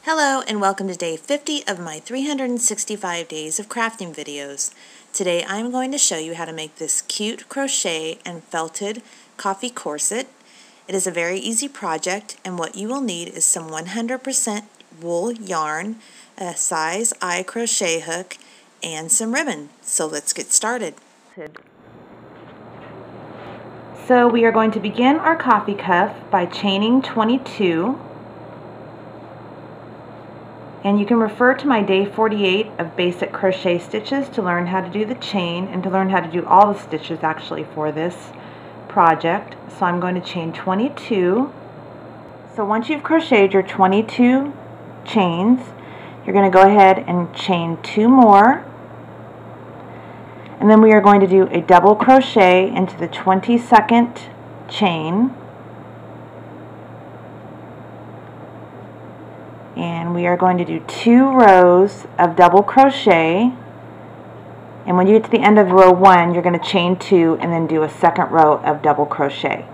Hello and welcome to day 50 of my 365 days of crafting videos. Today I'm going to show you how to make this cute crochet and felted coffee corset. It is a very easy project, and what you will need is some 100% wool yarn, a size I crochet hook, and some ribbon. So let's get started. So we are going to begin our coffee cuff by chaining 22. And you can refer to my day 48 of basic crochet stitches to learn how to do the chain and to learn how to do all the stitches actually for this project. So I'm going to chain 22. So once you've crocheted your 22 chains, you're going to go ahead and chain 2 more. And then we are going to do a double crochet into the 22nd chain. And we are going to do 2 rows of double crochet, and when you get to the end of row 1 you're going to chain 2 and then do a second row of double crochet.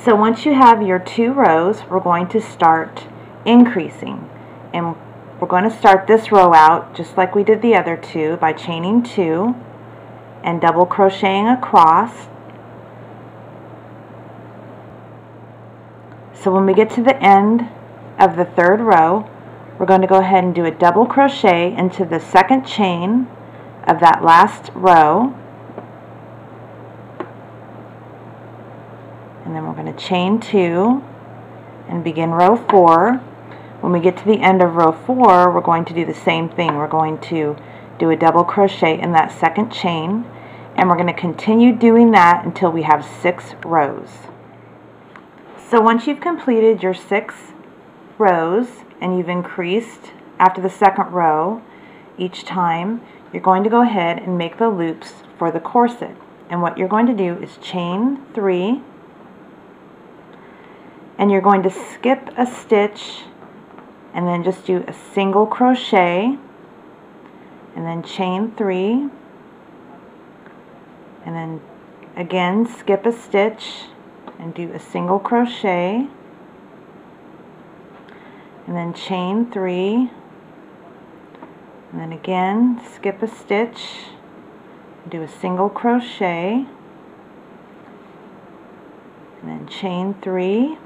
So once you have your 2 rows, we're going to start increasing, and we're going to start this row out just like we did the other 2 by chaining 2 and double crocheting across. So when we get to the end of the 3rd row, we're going to go ahead and do a double crochet into the 2nd chain of that last row. And then we're going to chain 2 and begin row 4. When we get to the end of row 4, we're going to do the same thing. We're going to do a double crochet in that 2nd chain, and we're going to continue doing that until we have 6 rows. So once you've completed your 6 rows and you've increased after the 2nd row each time, you're going to go ahead and make the loops for the corset. And what you're going to do is chain 3, and you're going to skip a stitch and then just do a single crochet and then chain 3 and then again skip a stitch and do a single crochet and then chain 3 and then again skip a stitch and do a single crochet and then chain 3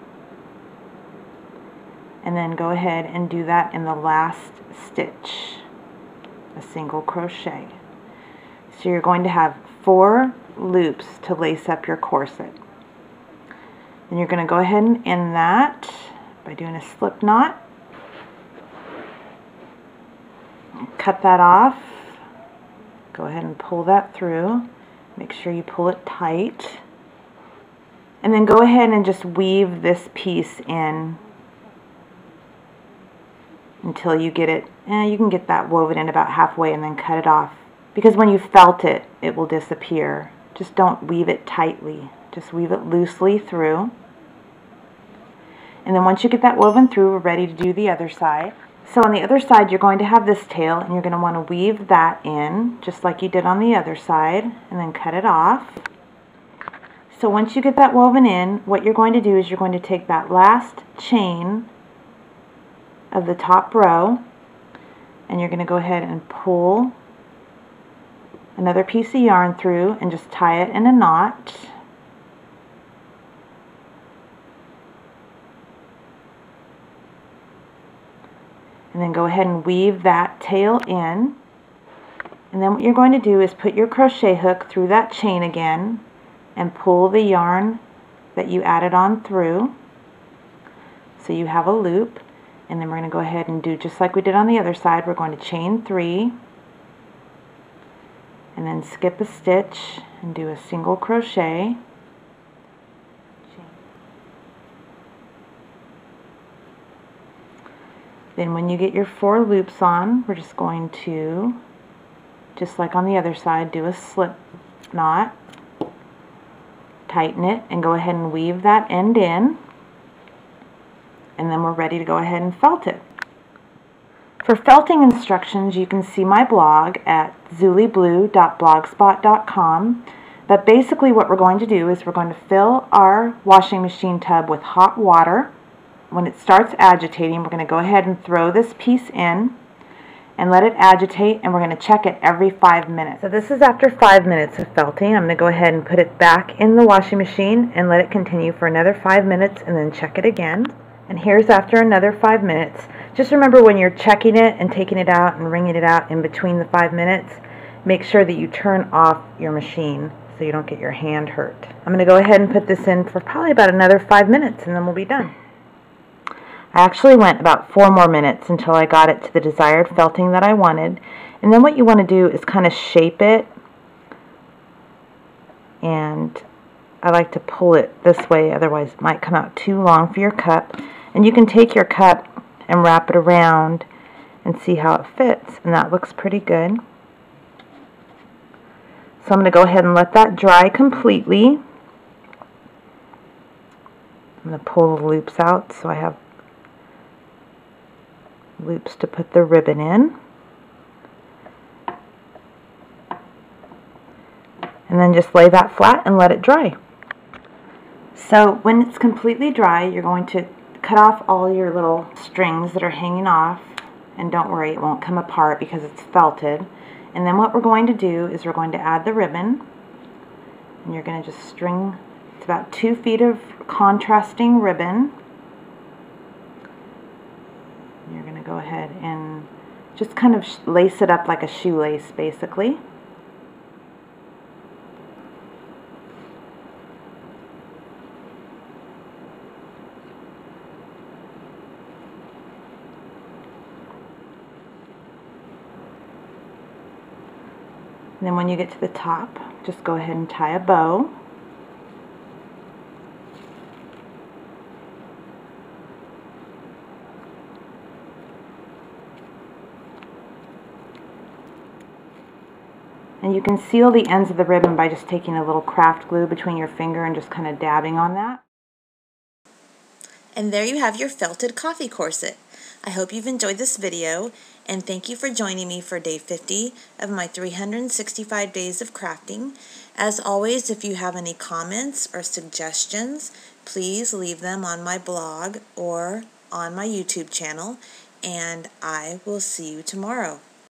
and then go ahead and do that in the last stitch, a single crochet. So you're going to have 4 loops to lace up your corset. Then you're going to go ahead and end that by doing a slip knot. Cut that off. Go ahead and pull that through. Make sure you pull it tight. And then go ahead and just weave this piece in until you get it. You can get that woven in about halfway and then cut it off, because when you felt it, it will disappear. Just don't weave it tightly. Just weave it loosely through. And then once you get that woven through, we're ready to do the other side. So on the other side, you're going to have this tail, and you're going to want to weave that in, just like you did on the other side, and then cut it off. So once you get that woven in, what you're going to do is you're going to take that last chain of the top row, and you're going to go ahead and pull another piece of yarn through and just tie it in a knot. And then go ahead and weave that tail in. And then what you're going to do is put your crochet hook through that chain again and pull the yarn that you added on through. So you have a loop. And then we're going to go ahead and do just like we did on the other side. We're going to chain 3 and then skip a stitch and do a single crochet. Then when you get your 4 loops on, we're just going to, just like on the other side, do a slip knot, tighten it, and go ahead and weave that end in, and then we're ready to go ahead and felt it. For felting instructions, you can see my blog at zuliblue.blogspot.com. But basically what we're going to do is we're going to fill our washing machine tub with hot water. when it starts agitating, we're going to go ahead and throw this piece in and let it agitate, and we're going to check it every 5 minutes. So this is after 5 minutes of felting. I'm going to go ahead and put it back in the washing machine and let it continue for another 5 minutes and then check it again. And here's after another 5 minutes. Just remember, when you're checking it and taking it out and wringing it out in between the 5 minutes, make sure that you turn off your machine so you don't get your hand hurt. I'm going to go ahead and put this in for probably about another 5 minutes and then we'll be done. I actually went about 4 more minutes until I got it to the desired felting that I wanted. And then what you want to do is kind of shape it, and I like to pull it this way, otherwise it might come out too long for your cup. And you can take your cup and wrap it around and see how it fits, and that looks pretty good. So I'm going to go ahead and let that dry completely. I'm going to pull the loops out so I have loops to put the ribbon in. And then just lay that flat and let it dry. So when it's completely dry, you're going to cut off all your little strings that are hanging off, and don't worry, it won't come apart because it's felted. And then what we're going to do is we're going to add the ribbon, and you're going to just string, it's about 2 feet of contrasting ribbon. You're going to go ahead and just kind of lace it up like a shoelace, basically. And then when you get to the top, just go ahead and tie a bow. And you can seal the ends of the ribbon by just taking a little craft glue between your finger and just kind of dabbing on that. And there you have your felted coffee corset. I hope you've enjoyed this video, and thank you for joining me for day 50 of my 365 days of crafting. As always, if you have any comments or suggestions, please leave them on my blog or on my YouTube channel, and I will see you tomorrow.